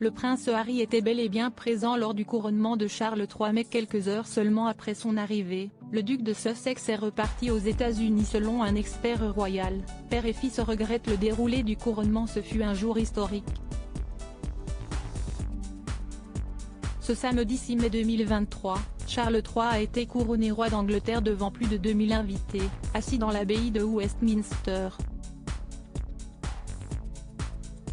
Le prince Harry était bel et bien présent lors du couronnement de Charles III, mais quelques heures seulement après son arrivée, le duc de Sussex est reparti aux États-Unis. Selon un expert royal, père et fils regrettent le déroulé du couronnement. Ce fut un jour historique. Ce samedi 6 mai 2023, Charles III a été couronné roi d'Angleterre devant plus de 2000 invités, assis dans l'abbaye de Westminster.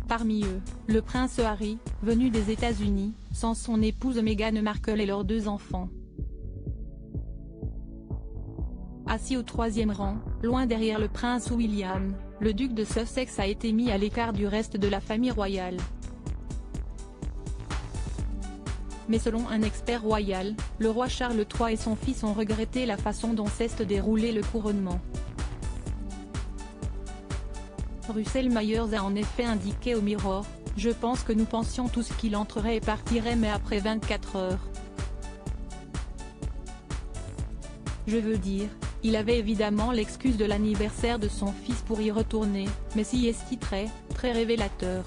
Parmi eux, le prince Harry, venu des États-Unis, sans son épouse Meghan Markle et leurs 2 enfants. Assis au 3e rang, loin derrière le prince William, le duc de Sussex a été mis à l'écart du reste de la famille royale. Mais selon un expert royal, le roi Charles III et son fils ont regretté la façon dont s'est déroulé le couronnement. Russell Myers a en effet indiqué au Mirror: « Je pense que nous pensions tous qu'il entrerait et partirait, mais après 24 heures. Je veux dire, il avait évidemment l'excuse de l'anniversaire de son fils pour y retourner, mais si est très révélateur. »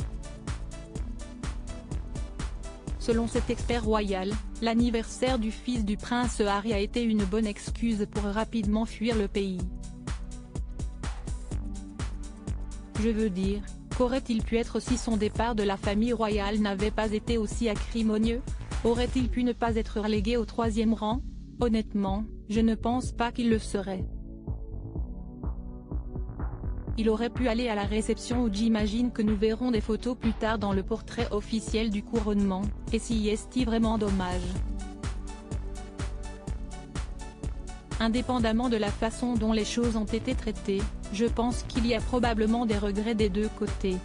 Selon cet expert royal, l'anniversaire du fils du prince Harry a été une bonne excuse pour rapidement fuir le pays. Je veux dire, qu'aurait-il pu être si son départ de la famille royale n'avait pas été aussi acrimonieux? Aurait-il pu ne pas être relégué au 3e rang? Honnêtement, je ne pense pas qu'il le serait. Il aurait pu aller à la réception où j'imagine que nous verrons des photos plus tard dans le portrait officiel du couronnement, et si est vraiment dommage. Indépendamment de la façon dont les choses ont été traitées, je pense qu'il y a probablement des regrets des 2 côtés.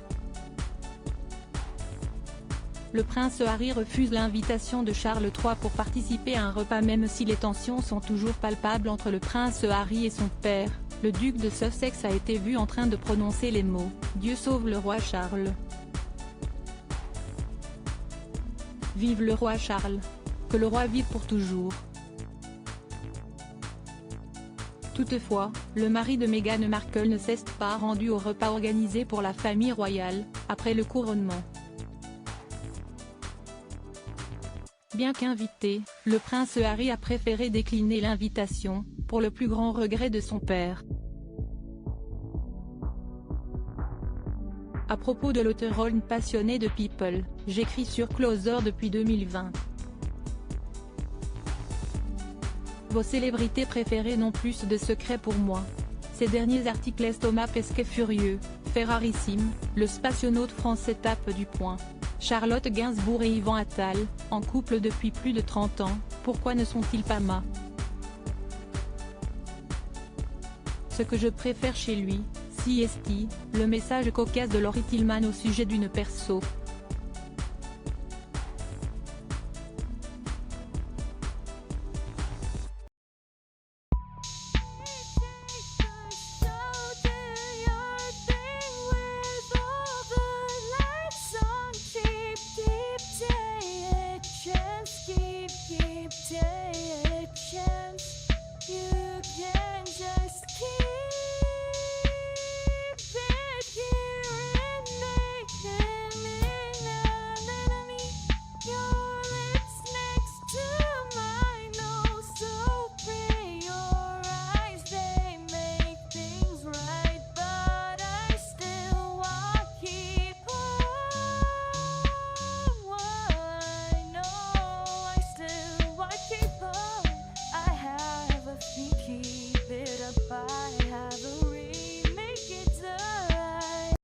Le prince Harry refuse l'invitation de Charles III pour participer à un repas, même si les tensions sont toujours palpables entre le prince Harry et son père. Le duc de Sussex a été vu en train de prononcer les mots « Dieu sauve le roi Charles ». Vive le roi Charles. Que le roi vive pour toujours. Toutefois, le mari de Meghan Markle ne s'est pas rendu au repas organisé pour la famille royale, après le couronnement. Bien qu'invité, le prince Harry a préféré décliner l'invitation, pour le plus grand regret de son père. À propos de l'auteur passionné de People, j'écris sur Closer depuis 2020. Vos célébrités préférées n'ont plus de secrets pour moi. Ces derniers articles est Thomas Pesquet furieux, Ferrarissime, le spationaute français tape du poing. Charlotte Gainsbourg et Yvan Attal, en couple depuis plus de 30 ans, pourquoi ne sont-ils pas ma? Ce que je préfère chez lui, CST, le message cocasse de Laurie Tillman au sujet d'une perso.